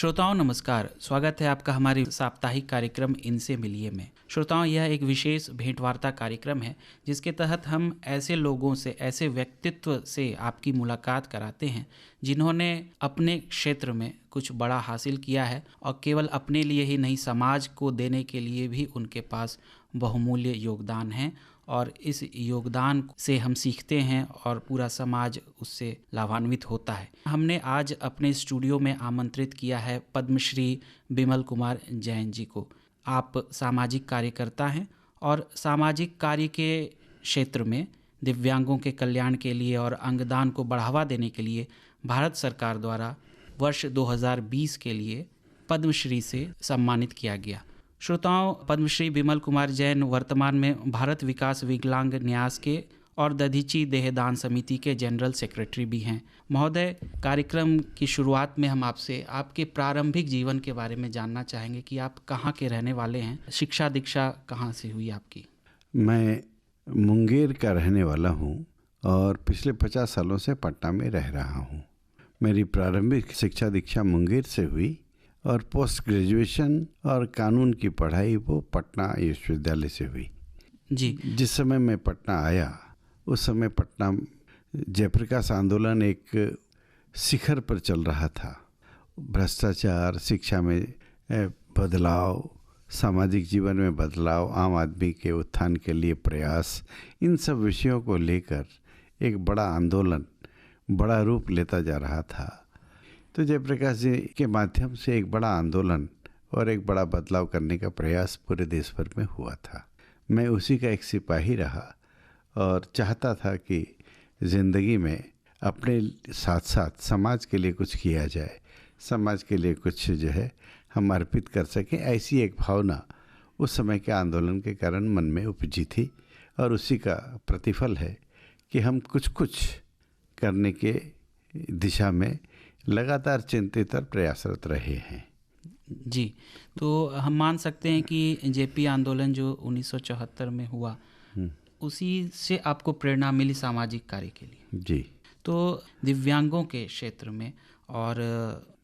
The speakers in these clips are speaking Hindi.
श्रोताओं नमस्कार, स्वागत है आपका हमारे साप्ताहिक कार्यक्रम इनसे मिलिए में। श्रोताओं, यह एक विशेष भेंटवार्ता कार्यक्रम है जिसके तहत हम ऐसे लोगों से, ऐसे व्यक्तित्व से आपकी मुलाकात कराते हैं जिन्होंने अपने क्षेत्र में कुछ बड़ा हासिल किया है और केवल अपने लिए ही नहीं, समाज को देने के लिए भी उनके पास बहुमूल्य योगदान है और इस योगदान से हम सीखते हैं और पूरा समाज उससे लाभान्वित होता है। हमने आज अपने स्टूडियो में आमंत्रित किया है पद्मश्री बिमल कुमार जैन जी को। आप सामाजिक कार्यकर्ता हैं और सामाजिक कार्य के क्षेत्र में दिव्यांगों के कल्याण के लिए और अंगदान को बढ़ावा देने के लिए भारत सरकार द्वारा वर्ष 2020 के लिए पद्मश्री से सम्मानित किया गया। श्रोताओं, पद्मश्री बिमल कुमार जैन वर्तमान में भारत विकास विकलांग न्यास के और दधीची देहदान समिति के जनरल सेक्रेटरी भी हैं। महोदय, कार्यक्रम की शुरुआत में हम आपसे आपके प्रारंभिक जीवन के बारे में जानना चाहेंगे कि आप कहाँ के रहने वाले हैं, शिक्षा दीक्षा कहाँ से हुई आपकी? मैं मुंगेर का रहने वाला हूँ और पिछले 50 सालों से पटना में रह रहा हूँ। मेरी प्रारंभिक शिक्षा दीक्षा मुंगेर से हुई और पोस्ट ग्रेजुएशन और कानून की पढ़ाई वो पटना विश्वविद्यालय से हुई जी। जिस समय मैं पटना आया उस समय पटना जयप्रकाश आंदोलन एक शिखर पर चल रहा था। भ्रष्टाचार, शिक्षा में बदलाव, सामाजिक जीवन में बदलाव, आम आदमी के उत्थान के लिए प्रयास, इन सब विषयों को लेकर एक बड़ा आंदोलन बड़ा रूप लेता जा रहा था। तो जयप्रकाश जी के माध्यम से एक बड़ा आंदोलन और एक बड़ा बदलाव करने का प्रयास पूरे देश भर में हुआ था। मैं उसी का एक सिपाही रहा और चाहता था कि ज़िंदगी में अपने साथ साथ समाज के लिए कुछ किया जाए, समाज के लिए कुछ जो है हम अर्पित कर सकें। ऐसी एक भावना उस समय के आंदोलन के कारण मन में उपजी थी और उसी का प्रतिफल है कि हम कुछ करने के दिशा में लगातार चिंतित और प्रयासरत रहे हैं। जी, तो हम मान सकते हैं कि जेपी आंदोलन जो 1974 में हुआ, उसी से आपको प्रेरणा मिली सामाजिक कार्य के लिए। जी। तो दिव्यांगों के क्षेत्र में और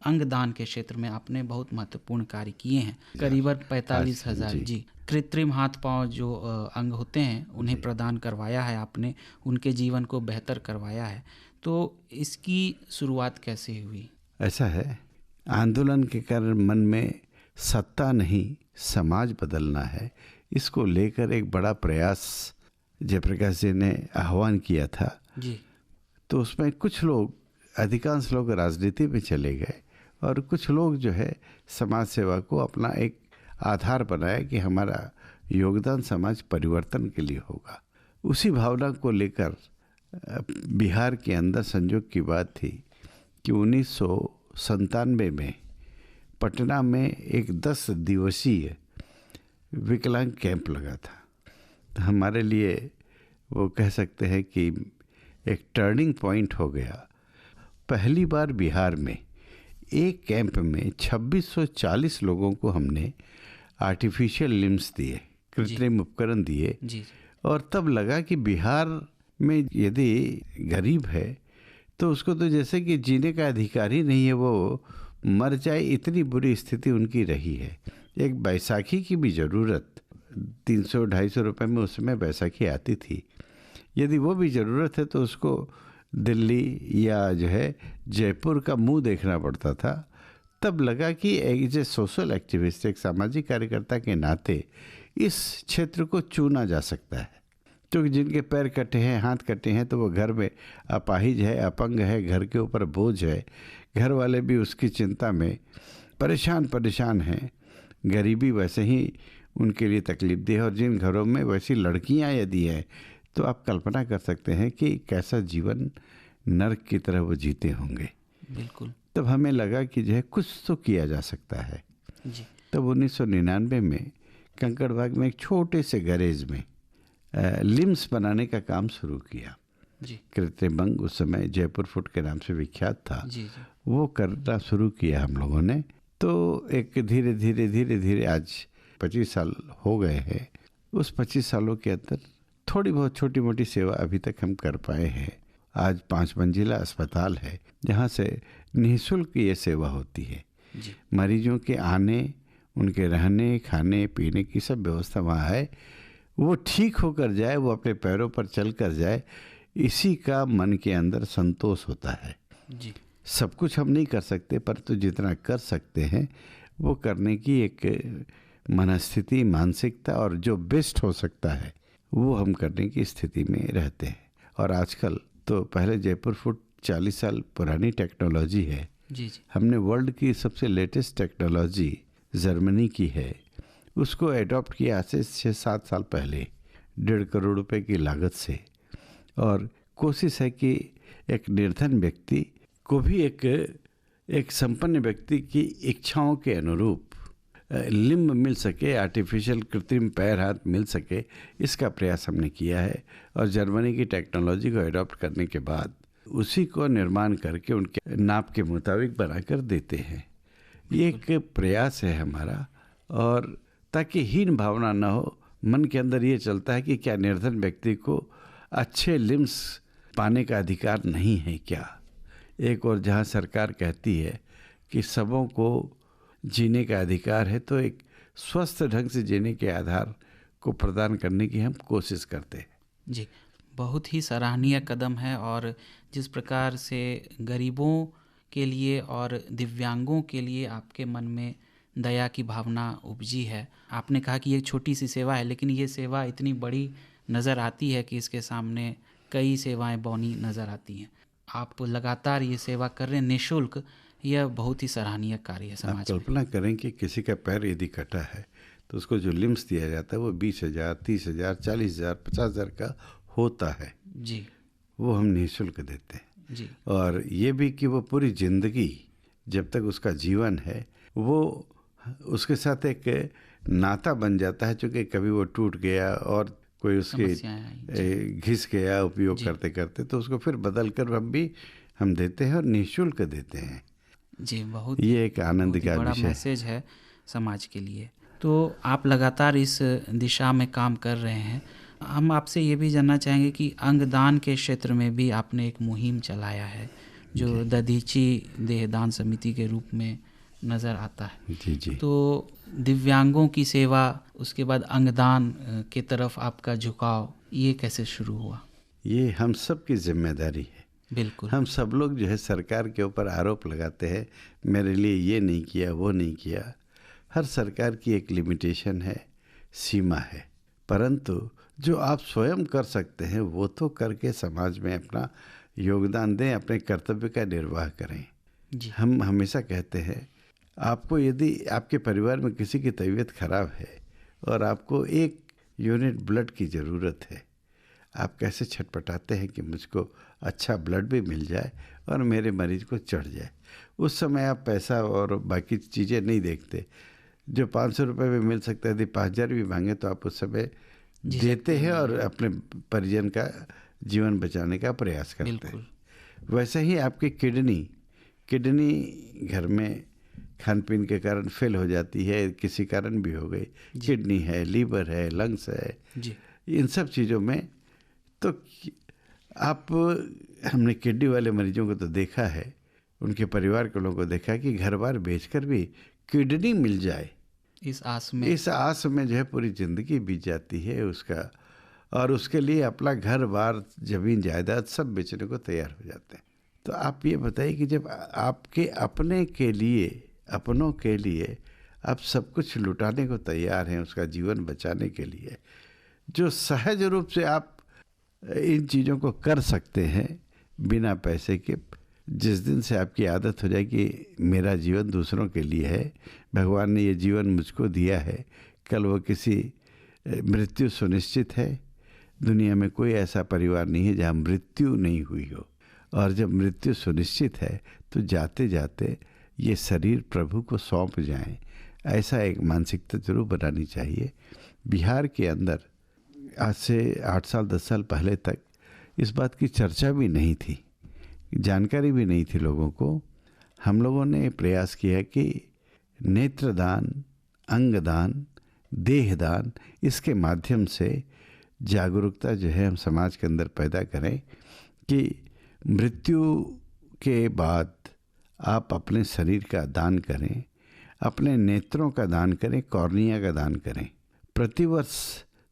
अंगदान के क्षेत्र में आपने बहुत महत्वपूर्ण कार्य किए हैं। करीबन 45,000 जी कृत्रिम हाथ पांव जो अंग होते हैं उन्हें प्रदान करवाया है आपने, उनके जीवन को बेहतर करवाया है। तो इसकी शुरुआत कैसे हुई? ऐसा है, आंदोलन के कारण मन में सत्ता नहीं समाज बदलना है, इसको लेकर एक बड़ा प्रयास जयप्रकाश जी ने आह्वान किया था जी। तो उसमें कुछ लोग, अधिकांश लोग राजनीति में चले गए और कुछ लोग जो है समाज सेवा को अपना एक आधार बनाया कि हमारा योगदान समाज परिवर्तन के लिए होगा। उसी भावना को लेकर बिहार के अंदर संयोग की बात थी कि 1997 में पटना में एक 10 दिवसीय विकलांग कैंप लगा था। हमारे लिए वो कह सकते हैं कि एक टर्निंग पॉइंट हो गया। पहली बार बिहार में एक कैंप में 2640 लोगों को हमने आर्टिफिशियल लिम्स दिए, कृत्रिम उपकरण दिए जी। और तब लगा कि बिहार में यदि गरीब है तो उसको तो जैसे कि जीने का अधिकार ही नहीं है, वो मर जाए, इतनी बुरी स्थिति उनकी रही है। एक बैसाखी की भी ज़रूरत, 300-250 रुपये में उस समय बैसाखी आती थी, यदि वो भी ज़रूरत है तो उसको दिल्ली या जो है जयपुर का मुंह देखना पड़ता था। तब लगा कि एज ए सोशल एक्टिविस्ट, एक सामाजिक कार्यकर्ता के नाते इस क्षेत्र को चुना जा सकता है। क्योंकि जिनके पैर कटे हैं, हाथ कटे हैं, तो वो घर में अपाहिज है, अपंग है, घर के ऊपर बोझ है, घर वाले भी उसकी चिंता में परेशान हैं, गरीबी वैसे ही उनके लिए तकलीफ दी है। और जिन घरों में वैसी लड़कियां यदि हैं तो आप कल्पना कर सकते हैं कि कैसा जीवन नर्क की तरह वो जीते होंगे। बिल्कुल। तब हमें लगा कि जो है कुछ तो किया जा सकता है जी। तब 1999 में कंकड़बाग में एक छोटे से गैरेज में लिम्स बनाने का काम शुरू किया। जी। कृत्रिम अंग उस समय जयपुर फुट के नाम से विख्यात था। जी। वो करना शुरू किया हम लोगों ने। तो एक धीरे धीरे आज 25 साल हो गए हैं। उस 25 सालों के अंदर थोड़ी बहुत छोटी मोटी सेवा अभी तक हम कर पाए हैं। आज 5 मंजिला अस्पताल है जहाँ से निःशुल्क ये सेवा होती है। जी। मरीजों के आने, उनके रहने, खाने पीने की सब व्यवस्था वहाँ है। वो ठीक होकर जाए, वो अपने पैरों पर चल कर जाए, इसी का मन के अंदर संतोष होता है। जी। सब कुछ हम नहीं कर सकते, परंतु जितना कर सकते हैं वो करने की एक मनस्थिति, मानसिकता और जो बेस्ट हो सकता है वो हम करने की स्थिति में रहते हैं। और आजकल तो, पहले जयपुर फूड 40 साल पुरानी टेक्नोलॉजी है। जी। जी। हमने वर्ल्ड की सबसे लेटेस्ट टेक्नोलॉजी जर्मनी की है, उसको एडॉप्ट किया आज से 6-7 साल पहले 1.5 करोड़ रुपए की लागत से। और कोशिश है कि एक निर्धन व्यक्ति को भी एक संपन्न व्यक्ति की इच्छाओं के अनुरूप लिम्ब मिल सके, आर्टिफिशियल कृत्रिम पैर हाथ मिल सके, इसका प्रयास हमने किया है। और जर्मनी की टेक्नोलॉजी को एडॉप्ट करने के बाद उसी को निर्माण करके उनके नाप के मुताबिक बनाकर देते हैं। ये एक प्रयास है हमारा, और ताकि हीन भावना ना हो, मन के अंदर ये चलता है कि क्या निर्धन व्यक्ति को अच्छे लिम्स पाने का अधिकार नहीं है क्या। एक और जहाँ सरकार कहती है कि सबों को जीने का अधिकार है, तो एक स्वस्थ ढंग से जीने के आधार को प्रदान करने की हम कोशिश करते हैं। जी, बहुत ही सराहनीय कदम है। और जिस प्रकार से गरीबों के लिए और दिव्यांगों के लिए आपके मन में दया की भावना उपजी है। आपने कहा कि ये छोटी सी सेवा है, लेकिन ये सेवा इतनी बड़ी नज़र आती है कि इसके सामने कई सेवाएं बौनी नज़र आती हैं। आप लगातार ये सेवा कर रहे हैं निःशुल्क, यह बहुत ही सराहनीय कार्य है समाज में। कल्पना करें कि किसी का पैर यदि कटा है तो उसको जो लिम्स दिया जाता है वो 20,000, 30,000, 40,000, 50,000 का होता है। जी। वो हम निःशुल्क देते हैं। जी। और ये भी कि वो पूरी जिंदगी जब तक उसका जीवन है वो उसके साथ एक नाता बन जाता है, चूँकि कभी वो टूट गया और कोई उसके घिस गया उपयोग करते करते, तो उसको फिर बदल कर हम देते हैं और निःशुल्क देते हैं। जी, बहुत ये एक आनंद का बड़ा विषय मैसेज है समाज के लिए। तो आप लगातार इस दिशा में काम कर रहे हैं। हम आपसे ये भी जानना चाहेंगे कि अंगदान के क्षेत्र में भी आपने एक मुहिम चलाया है जो दधीची देहदान समिति के रूप में नज़र आता है। जी जी। तो दिव्यांगों की सेवा, उसके बाद अंगदान की तरफ आपका झुकाव, ये कैसे शुरू हुआ? ये हम सब की जिम्मेदारी है। बिल्कुल। हम सब लोग जो है सरकार के ऊपर आरोप लगाते हैं, मेरे लिए ये नहीं किया, वो नहीं किया। हर सरकार की एक लिमिटेशन है, सीमा है, परंतु जो आप स्वयं कर सकते हैं वो तो करके समाज में अपना योगदान दें, अपने कर्तव्य का निर्वाह करें। जी। हम हमेशा कहते हैं, आपको यदि आपके परिवार में किसी की तबीयत खराब है और आपको 1 यूनिट ब्लड की ज़रूरत है, आप कैसे छटपटाते हैं कि मुझको अच्छा ब्लड भी मिल जाए और मेरे मरीज को चढ़ जाए। उस समय आप पैसा और बाकी चीज़ें नहीं देखते। जो 500 रुपये में मिल सकता है, यदि 5,000 भी मांगे तो आप उस समय देते हैं और अपने परिजन का जीवन बचाने का प्रयास करते हैं। वैसे ही आपकी किडनी घर में खान पीन के कारण फेल हो जाती है, किसी कारण भी हो गई, किडनी है, लीवर है, लंग्स है जी। इन सब चीज़ों में तो हमने किडनी वाले मरीजों को तो देखा है, उनके परिवार के लोगों को देखा है कि घर बार बेचकर भी किडनी मिल जाए, इस आस में जो है पूरी ज़िंदगी बीत जाती है उसका, और उसके लिए अपना घर बार ज़मीन जायदाद सब बेचने को तैयार हो जाते हैं। तो आप ये बताइए कि जब आपके अपनों के लिए आप सब कुछ लुटाने को तैयार हैं उसका जीवन बचाने के लिए, जो सहज रूप से आप इन चीज़ों को कर सकते हैं बिना पैसे के, जिस दिन से आपकी आदत हो जाए कि मेरा जीवन दूसरों के लिए है, भगवान ने ये जीवन मुझको दिया है, कल वो किसी मृत्यु सुनिश्चित है। दुनिया में कोई ऐसा परिवार नहीं है जहाँ मृत्यु नहीं हुई हो, और जब मृत्यु सुनिश्चित है तो जाते जाते ये शरीर प्रभु को सौंप जाएं, ऐसा एक मानसिकता जरूर बनानी चाहिए। बिहार के अंदर आज से 8 साल 10 साल पहले तक इस बात की चर्चा भी नहीं थी, जानकारी भी नहीं थी लोगों को। हम लोगों ने प्रयास किया कि नेत्रदान, अंगदान, देहदान, इसके माध्यम से जागरूकता जो है हम समाज के अंदर पैदा करें कि मृत्यु के बाद आप अपने शरीर का दान करें, अपने नेत्रों का दान करें, कॉर्निया का दान करें। प्रतिवर्ष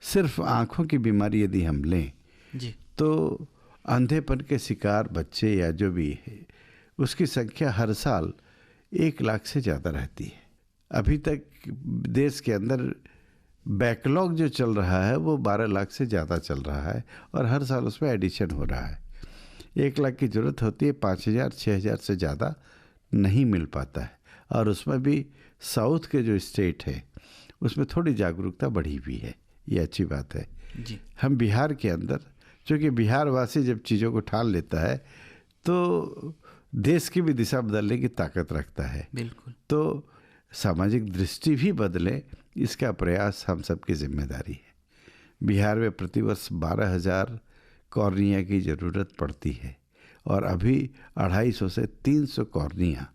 सिर्फ आँखों की बीमारी यदि हम लें जी। तो अंधेपन के शिकार बच्चे या जो भी है उसकी संख्या हर साल 1 लाख से ज़्यादा रहती है। अभी तक देश के अंदर बैकलॉग जो चल रहा है वो 12 लाख से ज़्यादा चल रहा है और हर साल उसमें एडिशन हो रहा है। 1 लाख की ज़रूरत होती है, 5,000 6,000 से ज़्यादा नहीं मिल पाता है। और उसमें भी साउथ के जो स्टेट है उसमें थोड़ी जागरूकता बढ़ी हुई है, ये अच्छी बात है जी। हम बिहार के अंदर, चूँकि बिहार वासी जब चीज़ों को ठान लेता है तो देश की भी दिशा बदलने की ताकत रखता है। बिल्कुल। तो सामाजिक दृष्टि भी बदले, इसका प्रयास हम सबकी जिम्मेदारी है। बिहार में प्रतिवर्ष 12,000 कॉर्निया की ज़रूरत पड़ती है और अभी 250 से 300 कॉर्निया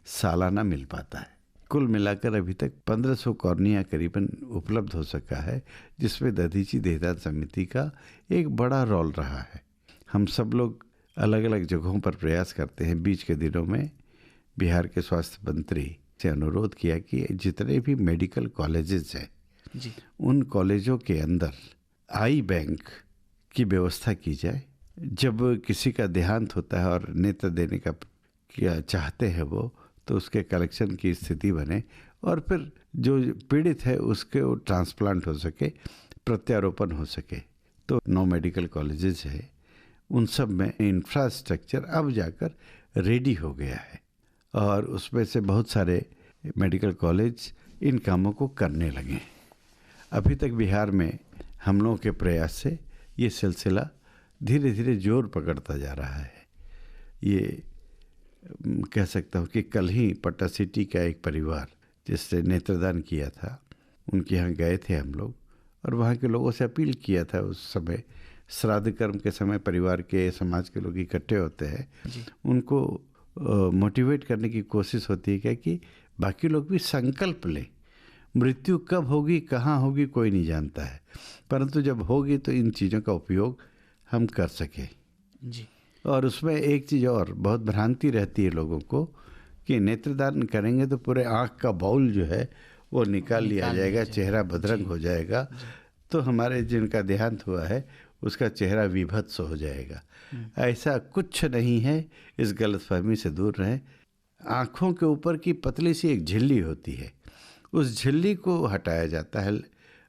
सालाना मिल पाता है। कुल मिलाकर अभी तक 1500 कॉर्निया करीबन उपलब्ध हो सका है, जिसमें दधीची देहदान समिति का एक बड़ा रोल रहा है। हम सब लोग अलग अलग जगहों पर प्रयास करते हैं। बीच के दिनों में बिहार के स्वास्थ्य मंत्री से अनुरोध किया कि जितने भी मेडिकल कॉलेजेस हैं जी। उन कॉलेजों के अंदर आई बैंक की व्यवस्था की जाए। जब किसी का देहांत होता है और नेत्र देने का क्या चाहते हैं वो, तो उसके कलेक्शन की स्थिति बने और फिर जो पीड़ित है उसके वो ट्रांसप्लांट हो सके, प्रत्यारोपण हो सके। तो 9 मेडिकल कॉलेजेस है, उन सब में इंफ्रास्ट्रक्चर अब जाकर रेडी हो गया है और उसमें से बहुत सारे मेडिकल कॉलेज इन कामों को करने लगे हैं। अभी तक बिहार में हम लोगों के प्रयास से ये सिलसिला धीरे धीरे जोर पकड़ता जा रहा है। ये कह सकता हूँ कि कल ही पटना सिटी का एक परिवार जिसने नेत्रदान किया था, उनके यहाँ गए थे हम लोग और वहाँ के लोगों से अपील किया था। उस समय श्राद्ध कर्म के समय परिवार के, समाज के लोग इकट्ठे होते हैं, उनको मोटिवेट करने की कोशिश होती है क्या कि बाकी लोग भी संकल्प लें। मृत्यु कब होगी, कहाँ होगी, कोई नहीं जानता है, परंतु जब होगी तो इन चीज़ों का उपयोग हम कर सकें जी। और उसमें एक चीज़ और बहुत भ्रांति रहती है लोगों को कि नेत्रदान करेंगे तो पूरे आँख का बाउल जो है वो निकाल लिया जाएगा, चेहरा बदरंग हो जाएगा, तो हमारे जिनका देहांत हुआ है उसका चेहरा विभत्स हो जाएगा। ऐसा कुछ नहीं है, इस गलतफहमी से दूर रहें। आँखों के ऊपर की पतली सी एक झिल्ली होती है, उस झिल्ली को हटाया जाता है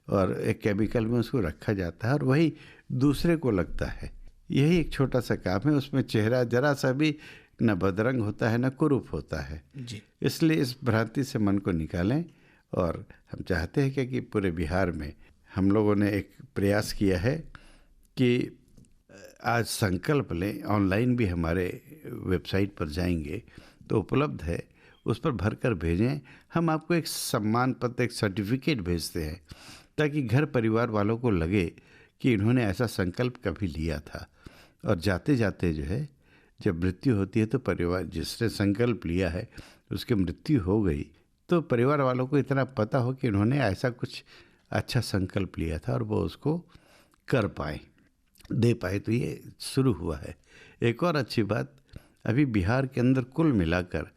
और एक केमिकल में उसको रखा जाता है और वही दूसरे को लगता है। यही एक छोटा सा काम है, उसमें चेहरा जरा सा भी न बदरंग होता है न कुरूप होता है जी। इसलिए इस भ्रांति से मन को निकालें। और हम चाहते हैं कि पूरे बिहार में हम लोगों ने एक प्रयास किया है कि आज संकल्प लें। ऑनलाइन भी हमारे वेबसाइट पर जाएंगे तो उपलब्ध है, उस पर भर कर भेजें। हम आपको एक सम्मान पत्र, एक सर्टिफिकेट भेजते हैं ताकि घर परिवार वालों को लगे कि इन्होंने ऐसा संकल्प कभी लिया था। और जाते जाते जो है, जब मृत्यु होती है तो परिवार जिसने संकल्प लिया है उसकी मृत्यु हो गई तो परिवार वालों को इतना पता हो कि इन्होंने ऐसा कुछ अच्छा संकल्प लिया था और वो उसको कर पाए, दे पाए। तो ये शुरू हुआ है। एक और अच्छी बात, अभी बिहार के अंदर कुल मिलाकर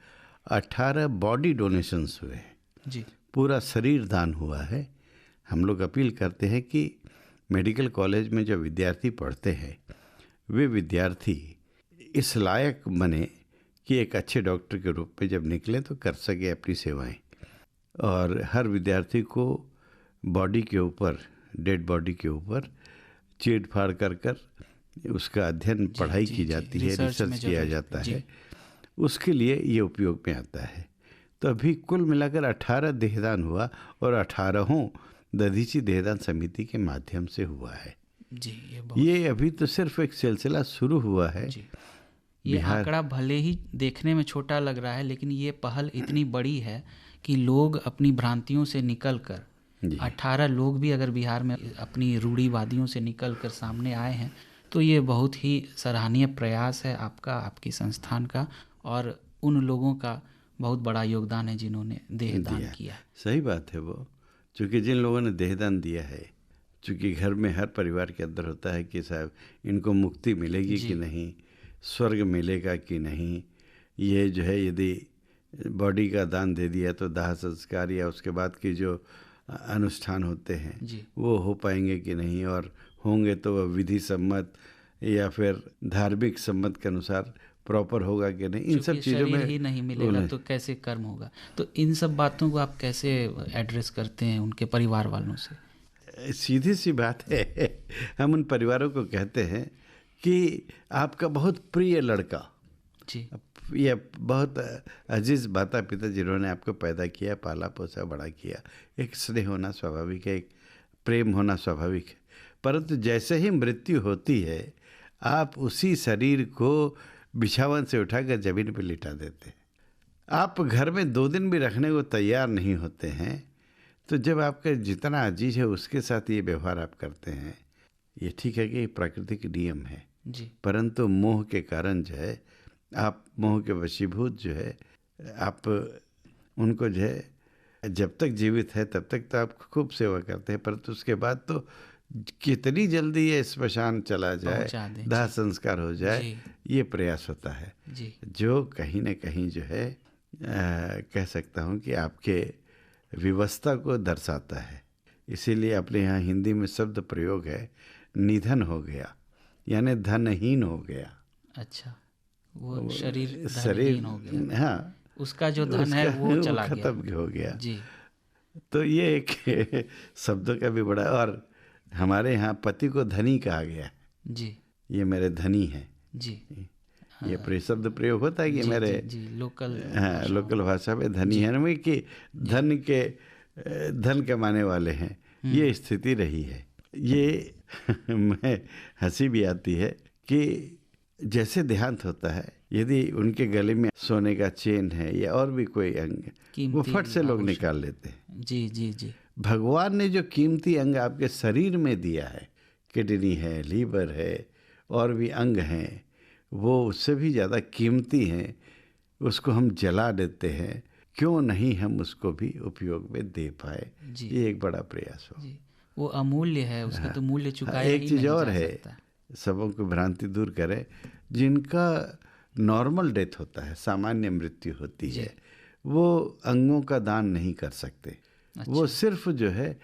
18 बॉडी डोनेशंस हुए हैं जी। पूरा शरीर दान हुआ है। हम लोग अपील करते हैं कि मेडिकल कॉलेज में जो विद्यार्थी पढ़ते हैं वे विद्यार्थी इस लायक बने कि एक अच्छे डॉक्टर के रूप में जब निकलें तो कर सके अपनी सेवाएं। और हर विद्यार्थी को बॉडी के ऊपर, डेड बॉडी के ऊपर चीड़ फाड़ कर कर उसका अध्ययन, पढ़ाई की जाती है, रिसर्च किया जाता है, उसके लिए ये उपयोग में आता है। तो अभी कुल मिलाकर 18 देहदान हुआ और 18 दधीची देहदान समिति के माध्यम से हुआ है जी। ये अभी तो सिर्फ एक सिलसिला शुरू हुआ है जी। ये आंकड़ा भले ही देखने में छोटा लग रहा है, लेकिन ये पहल इतनी बड़ी है कि लोग अपनी भ्रांतियों से निकलकर 18 लोग भी अगर बिहार में अपनी रूढ़िवादियों से निकलकर सामने आए हैं तो ये बहुत ही सराहनीय प्रयास है आपका, आपकी संस्थान का, और उन लोगों का बहुत बड़ा योगदान है जिन्होंने देहदान किया। सही बात है वो, क्योंकि जिन लोगों ने देहदान दिया है, चूँकि घर में हर परिवार के अंदर होता है कि साहब इनको मुक्ति मिलेगी कि नहीं, स्वर्ग मिलेगा कि नहीं, ये जो है यदि बॉडी का दान दे दिया तो दाह संस्कार या उसके बाद के जो अनुष्ठान होते हैं जी। वो हो पाएंगे कि नहीं, और होंगे तो वह विधि सम्मत या फिर धार्मिक सम्मत के अनुसार प्रॉपर होगा कि नहीं, इन सब चूंकि चीज़ों शरीर में ही नहीं मिलेगा तो कैसे कर्म होगा। तो इन सब बातों को आप कैसे एड्रेस करते हैं उनके परिवार वालों से? सीधी सी बात है, हम उन परिवारों को कहते हैं कि आपका बहुत प्रिय लड़का जी। या बहुत अजीज माता पिता जिन्होंने आपको पैदा किया, पाला पोसा, बड़ा किया, एक स्नेह होना स्वाभाविक है, एक प्रेम होना स्वाभाविक है। परंतु जैसे ही मृत्यु होती है आप उसी शरीर को बिछावन से उठाकर जमीन पर लिटा देते हैं। आप घर में 2 दिन भी रखने को तैयार नहीं होते हैं। तो जब आपका जितना अजीज है उसके साथ ये व्यवहार आप करते हैं, ये ठीक है कि प्राकृतिक नियम है जी। परंतु मोह के कारण जो है, आप मोह के वशीभूत जो है, आप उनको जो है जब तक जीवित है तब तक तो आप खूब सेवा करते हैं, परंतु उसके बाद तो कितनी जल्दी ये श्मशान चला जाए, दाह संस्कार हो जाए, ये प्रयास होता है जी। जो कहीं न कहीं जो है कह सकता हूँ कि आपके विवस्था को दर्शाता है। इसीलिए अपने यहाँ हिंदी में शब्द प्रयोग है निधन हो गया, यानी धनहीन हो गया। अच्छा, वो शरीर धनहीन हो गया। हाँ, उसका जो धन है वो चला गया, खत्म हो गया जी। तो ये एक शब्दों का भी बड़ा, और हमारे यहाँ पति को धनी कहा गया जी। ये मेरे धनी है जी। ये शब्द प्रयोग होता है कि जी, मेरे जी, लोकल लोकल भाषा में धनी है में कि धन कमाने वाले हैं, ये स्थिति रही है। ये मैं हंसी भी आती है कि जैसे देहांत होता है, यदि उनके गले में सोने का चेन है या और भी कोई अंग, वो फट से लोग निकाल लेते हैं। जी जी जी। भगवान ने जो कीमती अंग आपके शरीर में दिया है, किडनी है, लीवर है, और भी अंग हैं, वो उससे भी ज़्यादा कीमती हैं, उसको हम जला देते हैं। क्यों नहीं हम उसको भी उपयोग में दे पाए, ये एक बड़ा प्रयास हो। जी, वो अमूल्य है, उसका तो मूल्य चुकाया ही एक चीज़ और है, सबों को भ्रांति दूर करें, जिनका नॉर्मल डेथ होता है, सामान्य मृत्यु होती है, वो अंगों का दान नहीं कर सकते। अच्छा। वो सिर्फ जो है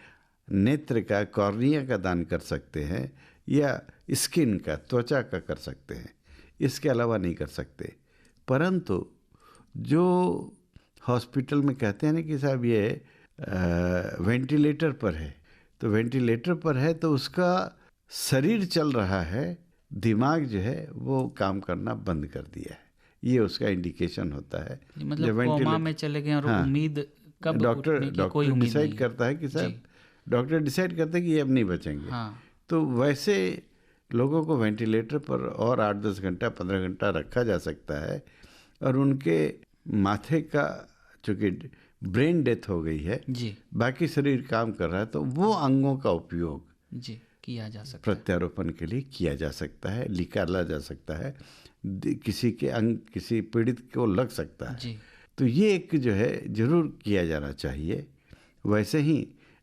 नेत्र का, कॉर्निया का दान कर सकते हैं या स्किन का, त्वचा का कर सकते हैं, इसके अलावा नहीं कर सकते। परंतु जो हॉस्पिटल में कहते हैं ना कि साहब ये वेंटिलेटर पर है, तो वेंटिलेटर पर है तो उसका शरीर चल रहा है, दिमाग जो है वो काम करना बंद कर दिया है, ये उसका इंडिकेशन होता है। मतलब कोमा में चले गए और उम्मीद कब डॉक्टर डिसाइड करता है कि साहब, डॉक्टर डिसाइड करता है कि ये अब नहीं बचेंगे। हाँ। तो वैसे लोगों को वेंटिलेटर पर और 8-10 घंटा 15 घंटा रखा जा सकता है, और उनके माथे का चूँकि ब्रेन डेथ हो गई है जी, बाकी शरीर काम कर रहा है, तो वो अंगों का उपयोग जी किया जा सकता है, प्रत्यारोपण के लिए किया जा सकता है, निकाला जा सकता है, किसी के अंग किसी पीड़ित को लग सकता है जी। तो ये एक जो है जरूर किया जाना चाहिए। वैसे ही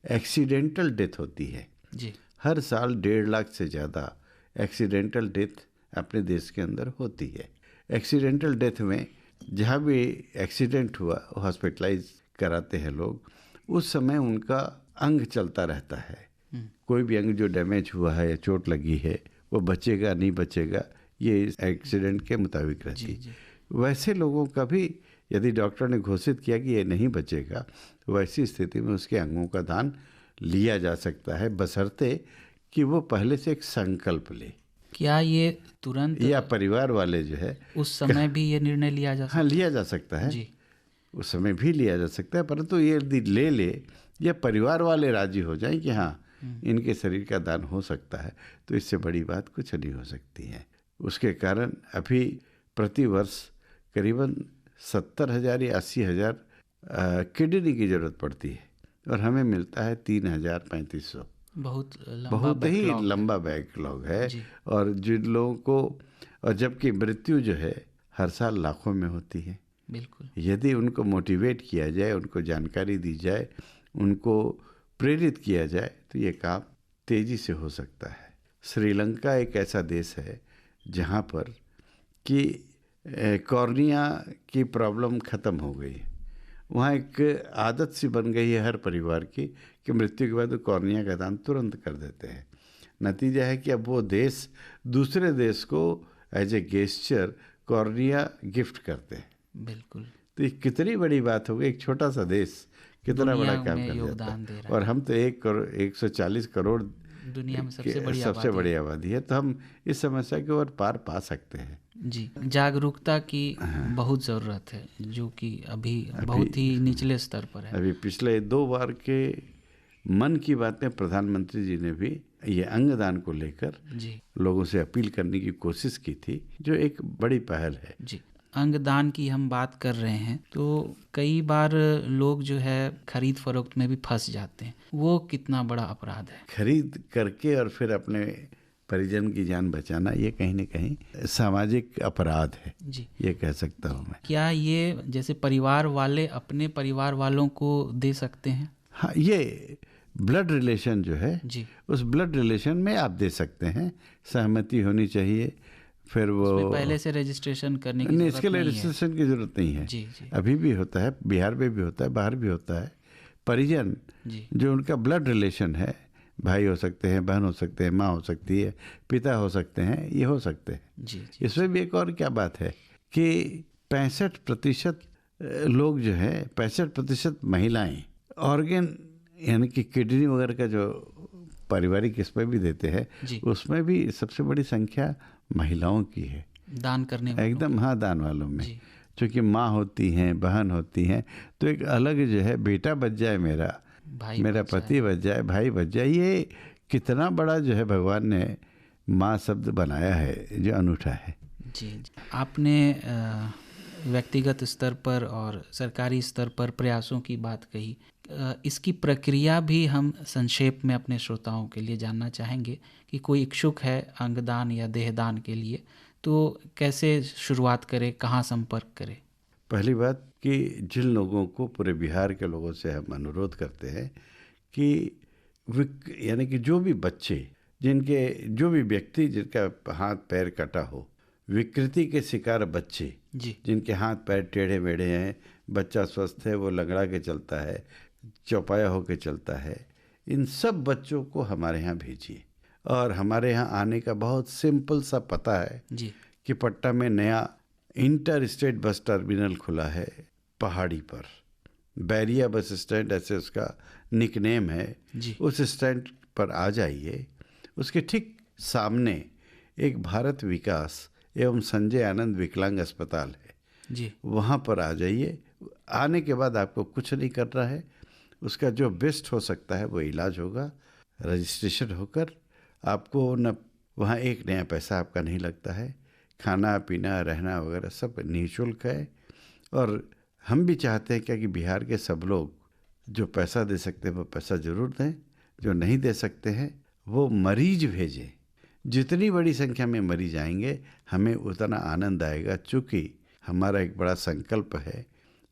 एक्सीडेंटल डेथ होती है जी। हर साल 1.5 लाख से ज़्यादा एक्सीडेंटल डेथ अपने देश के अंदर होती है। एक्सीडेंटल डेथ में जहाँ भी एक्सीडेंट हुआ हॉस्पिटलाइज कराते हैं लोग, उस समय उनका अंग चलता रहता है। कोई भी अंग जो डैमेज हुआ है या चोट लगी है वो बचेगा नहीं बचेगा, ये एक्सीडेंट के मुताबिक रहती है। वैसे लोगों का भी यदि डॉक्टर ने घोषित किया कि ये नहीं बचेगा, तो वैसी स्थिति में उसके अंगों का दान लिया जा सकता है, बशर्ते कि वो पहले से एक संकल्प ले। क्या ये तुरंत या परिवार वाले जो है उस समय भी ये निर्णय लिया जा सकता है? हाँ, लिया जा सकता है जी, उस समय भी लिया जा सकता है, परंतु ये यदि ले या परिवार वाले राजी हो जाएं कि हाँ इनके शरीर का दान हो सकता है, तो इससे बड़ी बात कुछ नहीं हो सकती है। उसके कारण अभी प्रति वर्ष करीबन 70,000 या 80,000 किडनी की जरूरत पड़ती है, और हमें मिलता है 3,000-3,500। बहुत ही लंबा बैकलॉग है। और जिन लोगों को, और जबकि मृत्यु जो है हर साल लाखों में होती है। बिल्कुल। यदि उनको मोटिवेट किया जाए, उनको जानकारी दी जाए, उनको प्रेरित किया जाए, तो ये काम तेजी से हो सकता है। श्रीलंका एक ऐसा देश है जहाँ पर कि कॉर्निया की प्रॉब्लम ख़त्म हो गई। वहाँ एक आदत सी बन गई है हर परिवार की कि मृत्यु के बाद वो कॉर्निया का दान तुरंत कर देते हैं। नतीजा है कि अब वो देश दूसरे देश को as a gesture cornea gift करते हैं। बिल्कुल। तो ये कितनी बड़ी बात हो गई, एक छोटा सा देश कितना बड़ा काम कर जाता योगदान दे है। रहा और हम तो 140 करोड़ दुनिया में सबसे बड़ी आबादी है, तो हम इस समस्या के ओर पार पा सकते हैं। जी, जागरूकता की बहुत ज़रूरत है, जो कि अभी बहुत ही निचले स्तर पर है। अभी पिछले 2 बार के मन की बात में प्रधानमंत्री जी ने भी ये अंगदान को लेकर जी लोगों से अपील करने की कोशिश की थी, जो एक बड़ी पहल है। जी, अंगदान की हम बात कर रहे हैं तो कई बार लोग जो है खरीद फरोख्त में भी फंस जाते हैं। वो कितना बड़ा अपराध है? खरीद करके और फिर अपने परिजन की जान बचाना, ये कहीं न कहीं सामाजिक अपराध है जी, ये कह सकता हूँ मैं। क्या ये जैसे परिवार वाले अपने परिवार वालों को दे सकते हैं? हाँ, ये ब्लड रिलेशन जो है जी, उस ब्लड रिलेशन में आप दे सकते हैं। सहमति होनी चाहिए, फिर वो पहले से रजिस्ट्रेशन करने की नहीं, जरूरत इसके लिए नहीं है। रजिस्ट्रेशन की जरूरत नहीं है। जी जी अभी भी होता है, बिहार में भी होता है, बाहर भी होता है। परिजन जी जो उनका ब्लड रिलेशन है, भाई हो सकते हैं, बहन हो सकते हैं, माँ हो सकती है, पिता हो सकते हैं, ये हो सकते हैं। जी जी इसमें भी एक और क्या बात है कि 65% लोग जो है, 65% महिलाएं ऑर्गन यानी कि किडनी वगैरह का जो पारिवारिक इसमें भी देते हैं, जी, उसमें भी सबसे बड़ी संख्या महिलाओं की है। दान करने वालों एकदम, हाँ, दान वालों में। जी, क्योंकि माँ होती हैं, बहन होती हैं, तो एक अलग जो है, बेटा बच जाए मेरा, भाई मेरा बच जाए। पति बच जाए, भाई बच जाए, ये कितना बड़ा जो है भगवान ने माँ शब्द बनाया है, जो अनूठा है। जी जी। आपने व्यक्तिगत स्तर पर और सरकारी स्तर पर प्रयासों की बात कही। इसकी प्रक्रिया भी हम संक्षेप में अपने श्रोताओं के लिए जानना चाहेंगे कि कोई इच्छुक है अंगदान या देहदान के लिए तो कैसे शुरुआत करे, कहाँ संपर्क करे? पहली बात कि जिन लोगों को, पूरे बिहार के लोगों से हम अनुरोध करते हैं कि यानी कि जो भी बच्चे, जो भी व्यक्ति जिनका हाथ पैर कटा हो, विकृति के शिकार बच्चे जी, जिनके हाथ पैर टेढ़े मेढ़े हैं, बच्चा स्वस्थ है, वो लंगड़ा के चलता है, चौपाया होकर चलता है, इन सब बच्चों को हमारे यहाँ भेजिए। और हमारे यहाँ आने का बहुत सिंपल सा पता है जी, कि पटना में नया इंटर स्टेट बस टर्मिनल खुला है, पहाड़ी पर, बैरिया बस स्टैंड ऐसे उसका निकनेम है। जी, उस स्टैंड पर आ जाइए, उसके ठीक सामने एक भारत विकास एवं संजय आनंद विकलांग अस्पताल है, जी, वहाँ पर आ जाइए। आने के बाद आपको कुछ नहीं करना है, उसका जो बेस्ट हो सकता है वो इलाज होगा। रजिस्ट्रेशन होकर आपको न वहाँ एक नया पैसा आपका नहीं लगता है, खाना पीना रहना वगैरह सब निःशुल्क है। और हम भी चाहते हैं क्या कि बिहार के सब लोग जो पैसा दे सकते हैं वो पैसा ज़रूर दें, जो नहीं दे सकते हैं वो मरीज भेजें। जितनी बड़ी संख्या में मरीज आएंगे हमें उतना आनंद आएगा। चूँकि हमारा एक बड़ा संकल्प है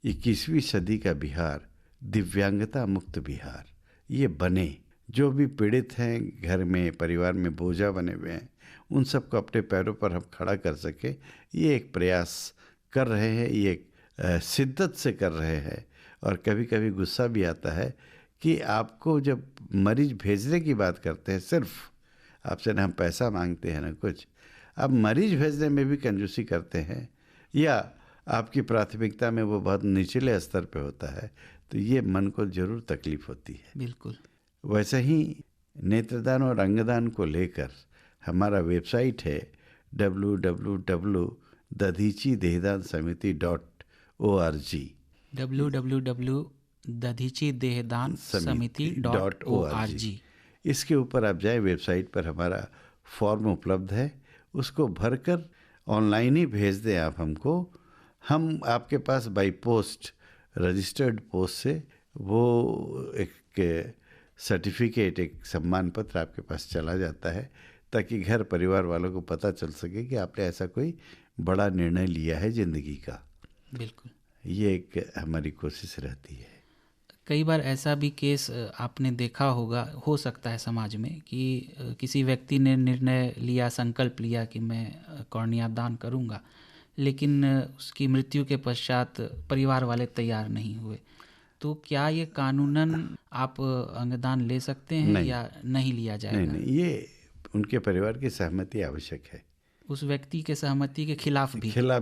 21वीं सदी का बिहार, दिव्यांगता मुक्त बिहार ये बने। जो भी पीड़ित हैं, घर में परिवार में बोझा बने हुए हैं, उन सबको अपने पैरों पर हम खड़ा कर सके, ये एक प्रयास कर रहे हैं, ये एक शिद्दत से कर रहे हैं। और कभी कभी गुस्सा भी आता है कि आपको जब मरीज भेजने की बात करते हैं, सिर्फ आपसे ना हम पैसा मांगते हैं ना कुछ, आप मरीज भेजने में भी कंजूसी करते हैं या आपकी प्राथमिकता में वो बहुत निचले स्तर पे होता है, तो ये मन को ज़रूर तकलीफ होती है। बिल्कुल। वैसे ही नेत्रदान और अंगदान को लेकर हमारा वेबसाइट है www.dadhichidehdanssamiti.org www.dadhichidehdanssamiti.org इसके ऊपर आप जाए, वेबसाइट पर हमारा फॉर्म उपलब्ध है, उसको भरकर ऑनलाइन ही भेज दें आप हमको। हम आपके पास बाई पोस्ट, रजिस्टर्ड पोस्ट से वो एक सर्टिफिकेट, एक सम्मान पत्र आपके पास चला जाता है, ताकि घर परिवार वालों को पता चल सके कि आपने ऐसा कोई बड़ा निर्णय लिया है ज़िंदगी का। बिल्कुल। ये एक हमारी कोशिश रहती है। कई बार ऐसा भी केस आपने देखा होगा, हो सकता है समाज में, कि किसी व्यक्ति ने निर्णय लिया, संकल्प लिया कि मैं कॉर्निया दान करूंगा, लेकिन उसकी मृत्यु के पश्चात परिवार वाले तैयार नहीं हुए, तो क्या ये कानूनन आप अंगदान ले सकते हैं नहीं, या नहीं लिया जाएगा? नहीं, ये उनके परिवार की सहमति आवश्यक है। उस व्यक्ति के सहमति के खिलाफ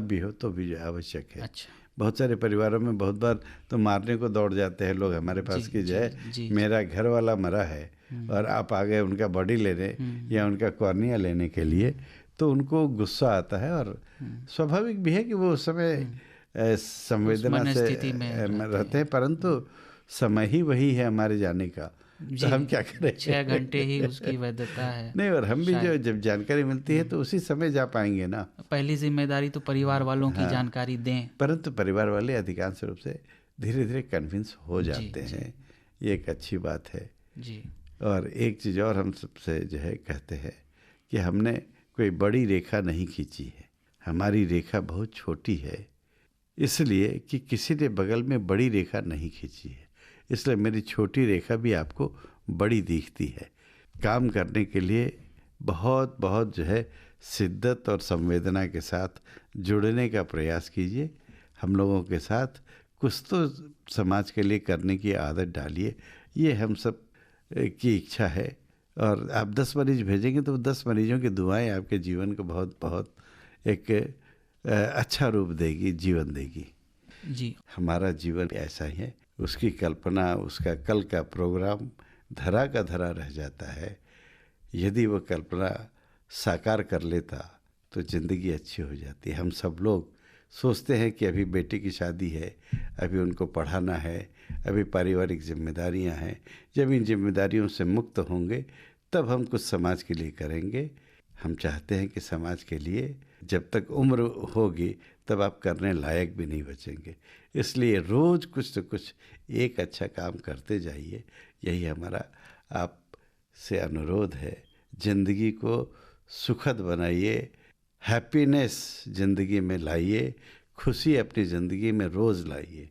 भी हो तो भी आवश्यक है। अच्छा। बहुत सारे परिवारों में बहुत बार तो मारने को दौड़ जाते हैं लोग हमारे पास कि जाए मेरा घर वाला मरा है और आप आ गए उनका बॉडी लेने या उनका कॉर्निया लेने के लिए, तो उनको गुस्सा आता है और स्वाभाविक भी है कि वो उस समय संवेदना से रहते हैं, परंतु समय ही वही है हमारे जाने का, तो हम क्या करें। 6 घंटे ही उसकी वैधता है। नहीं, और हम भी जो जब जानकारी मिलती है तो उसी समय जा पाएंगे ना। पहली जिम्मेदारी तो परिवार वालों की जानकारी दें, परंतु परिवार वाले अधिकांश रूप से धीरे धीरे कन्विंस हो जाते हैं, ये एक अच्छी बात है जी। और एक चीज़ और हम सबसे जो है कहते हैं कि हमने कोई बड़ी रेखा नहीं खींची है, हमारी रेखा बहुत छोटी है, इसलिए कि किसी ने बगल में बड़ी रेखा नहीं खींची है, इसलिए मेरी छोटी रेखा भी आपको बड़ी दिखती है। काम करने के लिए बहुत बहुत जो है शिद्दत और संवेदना के साथ जुड़ने का प्रयास कीजिए, हम लोगों के साथ कुछ तो समाज के लिए करने की आदत डालिए, ये हम सब की इच्छा है। और आप 10 मरीज भेजेंगे तो 10 मरीजों की दुआएं आपके जीवन को बहुत बहुत एक अच्छा रूप देगी, जीवन देगी जी। हमारा जीवन ऐसा ही है, उसकी कल्पना, उसका कल का प्रोग्राम धरा का धरा रह जाता है। यदि वो कल्पना साकार कर लेता तो ज़िंदगी अच्छी हो जाती है। हम सब लोग सोचते हैं कि अभी बेटी की शादी है, अभी उनको पढ़ाना है, अभी पारिवारिक जिम्मेदारियां हैं, जब इन जिम्मेदारियों से मुक्त होंगे तब हम कुछ समाज के लिए करेंगे। हम चाहते हैं कि समाज के लिए जब तक उम्र होगी तब आप करने लायक भी नहीं बचेंगे, इसलिए रोज़ कुछ न कुछ एक अच्छा काम करते जाइए, यही हमारा आपसे अनुरोध है। ज़िंदगी को सुखद बनाइए, हैप्पीनेस ज़िंदगी में लाइए, खुशी अपनी ज़िंदगी में रोज़ लाइए।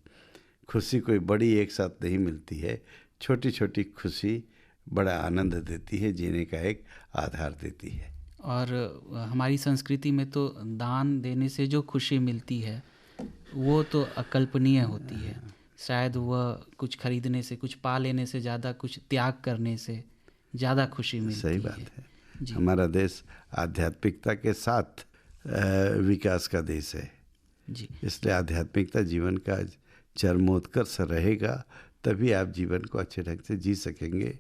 खुशी कोई बड़ी एक साथ नहीं मिलती है, छोटी छोटी खुशी बड़ा आनंद देती है, जीने का एक आधार देती है। और हमारी संस्कृति में तो दान देने से जो खुशी मिलती है वो तो अकल्पनीय होती है। शायद वह कुछ खरीदने से, कुछ पा लेने से ज़्यादा, कुछ त्याग करने से ज़्यादा खुशी मिलती है। सही बात है। हमारा देश आध्यात्मिकता के साथ विकास का देश है जी, इसलिए आध्यात्मिकता जीवन का चरमोत्कर्ष रहेगा, तभी आप जीवन को अच्छे ढंग से जी सकेंगे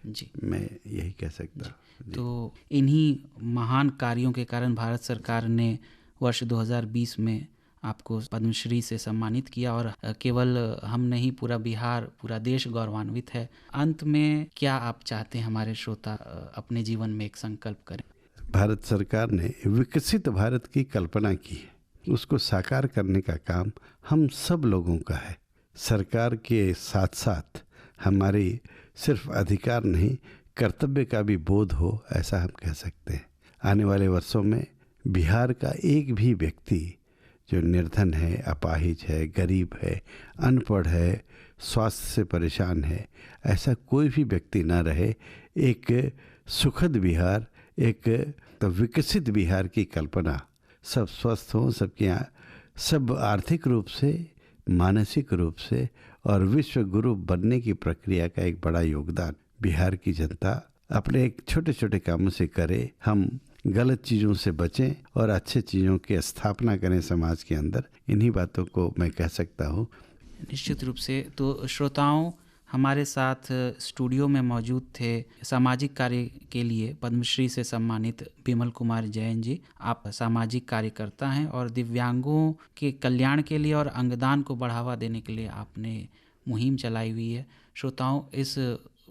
जी। मैं यही कह सकता हूँ। तो इन्हीं महान कार्यों के कारण भारत सरकार ने वर्ष 2020 में आपको पद्मश्री से सम्मानित किया और केवल हम नहीं, पूरा बिहार, पूरा देश गौरवान्वित है। अंत में क्या आप चाहते हैं हमारे श्रोता अपने जीवन में एक संकल्प करें? भारत सरकार ने विकसित भारत की कल्पना की है, उसको साकार करने का काम हम सब लोगों का है। सरकार के साथ साथ हमारी सिर्फ अधिकार नहीं, कर्तव्य का भी बोध हो, ऐसा हम कह सकते हैं। आने वाले वर्षों में बिहार का एक भी व्यक्ति जो निर्धन है, अपाहिज है, गरीब है, अनपढ़ है, स्वास्थ्य से परेशान है, ऐसा कोई भी व्यक्ति ना रहे। एक सुखद बिहार, एक तो विकसित बिहार की कल्पना, सब स्वस्थ हों, सबके यहाँ सब आर्थिक रूप से, मानसिक रूप से और विश्व गुरु बनने की प्रक्रिया का एक बड़ा योगदान बिहार की जनता अपने एक छोटे छोटे कामों से करे। हम गलत चीज़ों से बचें और अच्छे चीज़ों की स्थापना करें समाज के अंदर। इन्हीं बातों को मैं कह सकता हूँ। निश्चित रूप से। तो श्रोताओं, हमारे साथ स्टूडियो में मौजूद थे सामाजिक कार्य के लिए पद्मश्री से सम्मानित बिमल कुमार जैन जी। आप सामाजिक कार्यकर्ता हैं और दिव्यांगों के कल्याण के लिए और अंगदान को बढ़ावा देने के लिए आपने मुहिम चलाई हुई है। श्रोताओं, इस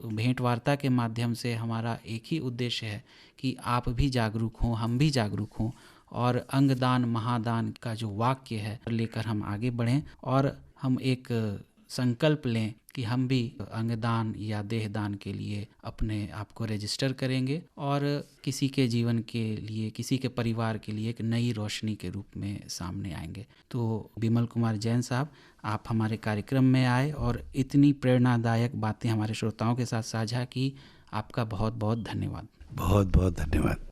भेंट वार्ता के माध्यम से हमारा एक ही उद्देश्य है कि आप भी जागरूक हों, हम भी जागरूक हों और अंगदान महादान का जो वाक्य है लेकर हम आगे बढ़ें और हम एक संकल्प लें कि हम भी अंगदान या देहदान के लिए अपने आप को रजिस्टर करेंगे और किसी के जीवन के लिए, किसी के परिवार के लिए एक नई रोशनी के रूप में सामने आएंगे। तो बिमल कुमार जैन साहब, आप हमारे कार्यक्रम में आए और इतनी प्रेरणादायक बातें हमारे श्रोताओं के साथ साझा की। आपका बहुत बहुत धन्यवाद। बहुत बहुत धन्यवाद।